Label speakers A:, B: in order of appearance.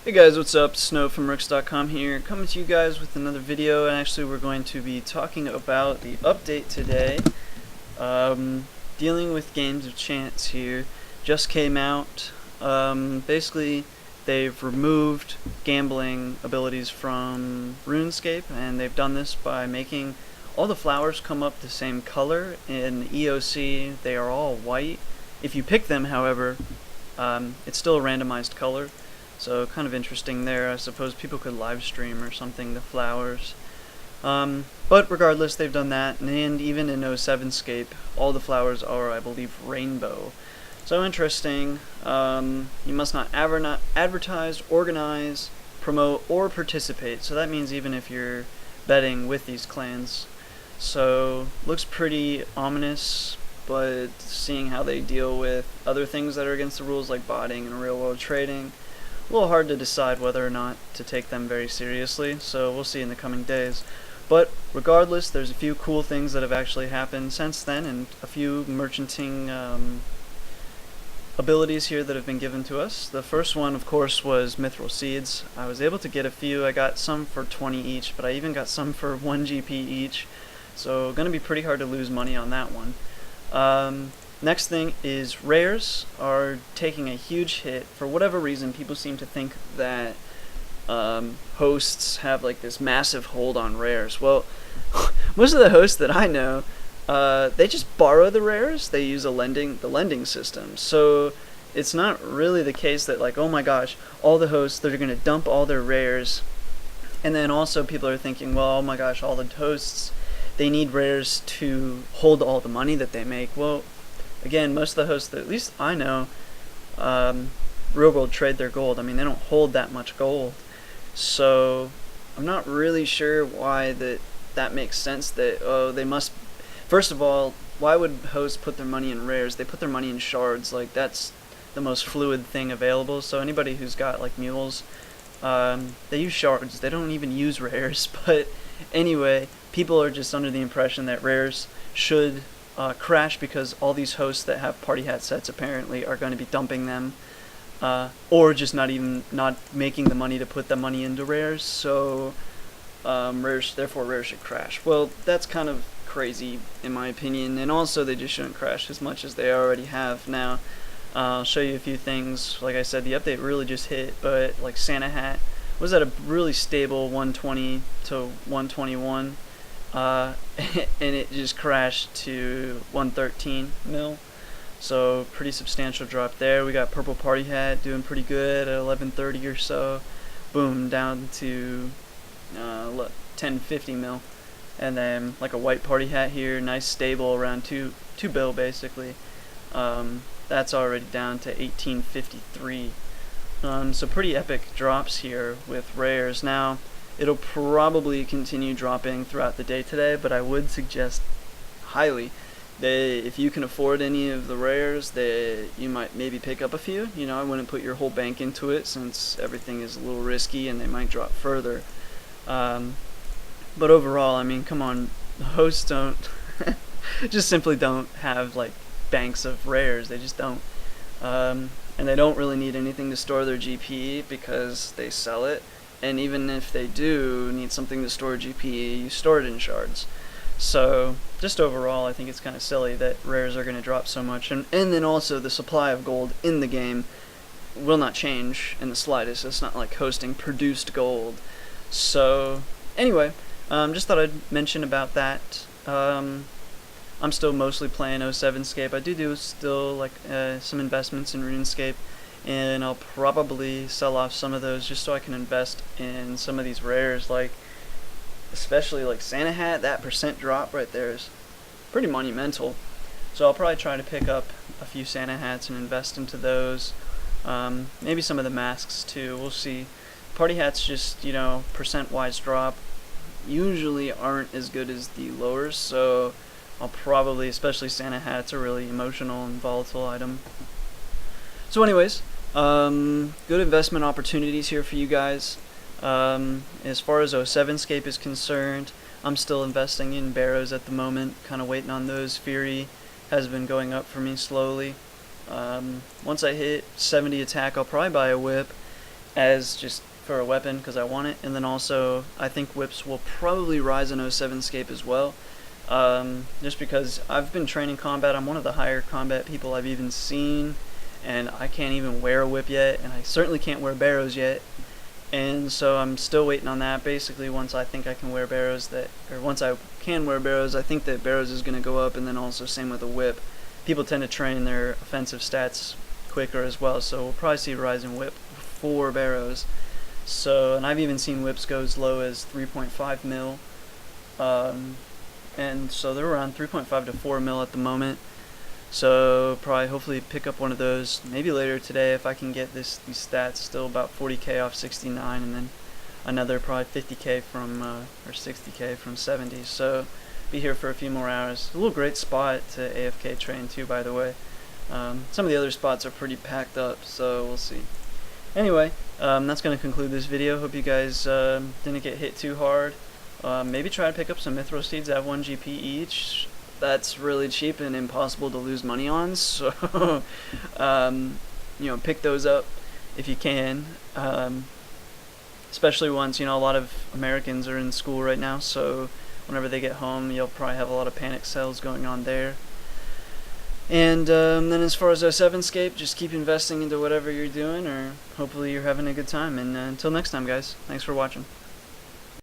A: Hey guys, what's up? Snow from Rooks.com here, coming to you guys with another video, and actually we're going to be talking about the update today. Dealing with games of chance here. Just came out. Basically, they've removed gambling abilities from RuneScape, and they've done this by making all the flowers come up the same color. In EOC, they are all white. If you pick them, however, it's still a randomized color. So kind of interesting there. I suppose people could live stream or something the flowers. But regardless, they've done that, and even in 07scape, all the flowers are, I believe, rainbow. So interesting. You must not advertise, organize, promote, or participate. So that means even if you're betting with these clans. So looks pretty ominous, but seeing how they deal with other things that are against the rules like botting and real world trading, a little hard to decide whether or not to take them very seriously, so we'll see in the coming days. But regardless, there's a few cool things that have actually happened since then, and a few merchanting abilities here that have been given to us. The first one, of course, was Mithril Seeds. I was able to get a few. I got some for 20 each, but I even got some for 1 GP each, so gonna be pretty hard to lose money on that one. Next thing is rares are taking a huge hit. For whatever reason, people seem to think that hosts have like this massive hold on rares. Well, most of the hosts that I know, they just borrow the rares. They use the lending system. So it's not really the case that like, oh my gosh, all the hosts, they're going to dump all their rares. And then also people are thinking, well, oh my gosh, all the hosts, they need rares to hold all the money that they make. Well, again, most of the hosts that at least I know, real world trade their gold. I mean, they don't hold that much gold. So I'm not really sure why that makes sense that, oh, they must, first of all, why would hosts put their money in rares? They put their money in shards. Like, that's the most fluid thing available. So anybody who's got like mules, they use shards. They don't even use rares. But anyway, people are just under the impression that rares should crash because all these hosts that have party hat sets apparently are going to be dumping them, or just not making the money to put the money into rares. So therefore rares should crash. Well, that's kind of crazy in my opinion, and also they just shouldn't crash as much as they already have. Now I'll show you a few things. Like I said, the update really just hit, but like Santa Hat was at a really stable 120 to 121. And it just crashed to 113 mil, so pretty substantial drop there. We got Purple Party Hat doing pretty good at 1130 or so, boom, down to 1050 mil, and then like a White Party Hat here, nice stable around 2 bill basically. That's already down to 1853. So pretty epic drops here with rares. Now it'll probably continue dropping throughout the day today, but I would suggest highly that if you can afford any of the rares, that you might maybe pick up a few. You know, I wouldn't put your whole bank into it since everything is a little risky and they might drop further. But overall, I mean, come on, the hosts don't just simply don't have like banks of rares. They just don't. And they don't really need anything to store their GP because they sell it. And even if they do need something to store GP, you store it in shards. So just overall, I think it's kind of silly that rares are going to drop so much. And then also the supply of gold in the game will not change in the slightest. It's not like hosting produced gold. So anyway, just thought I'd mention about that. I'm still mostly playing 07scape. I do still like some investments in RuneScape, and I'll probably sell off some of those just so I can invest in some of these rares, like especially like Santa Hat. That percent drop right there is pretty monumental. So I'll probably try to pick up a few Santa Hats and invest into those. Maybe some of the masks too. We'll see. Party hats, just, you know, percent wise drop usually aren't as good as the lowers, so I'll probably, especially Santa Hat's a really emotional and volatile item. So anyways, good investment opportunities here for you guys. As far as 07scape is concerned, I'm still investing in barrows at the moment, kind of waiting on those. Fury has been going up for me slowly. Once I hit 70 attack, I'll probably buy a whip, as just for a weapon because I want it, and then also I think whips will probably rise in 07scape as well. Just because I've been training combat, I'm one of the higher combat people I've even seen, and I can't even wear a whip yet, and I certainly can't wear barrows yet, and so I'm still waiting on that. Basically, once I think I can wear barrows, once I can wear barrows, I think that barrows is going to go up, and then also same with a whip. People tend to train their offensive stats quicker as well, so we'll probably see a rise in whip for barrows. So, and I've even seen whips go as low as 3.5 mil. And so they're around 3.5 to 4 mil at the moment. So probably hopefully pick up one of those maybe later today if I can get these stats. Still about 40k off 69, and then another probably 50k from or 60k from 70. So be here for a few more hours. A little great spot to AFK train too, by the way. Some of the other spots are pretty packed up, so we'll see. Anyway, that's going to conclude this video. Hope you guys didn't get hit too hard. Maybe try to pick up some Mithril Seeds at 1 GP each. That's really cheap and impossible to lose money on, so pick those up if you can. Especially once, a lot of Americans are in school right now, so whenever they get home, you'll probably have a lot of panic sales going on there. And then as far as 07scape, just keep investing into whatever you're doing, or hopefully you're having a good time. And until next time, guys, thanks for watching.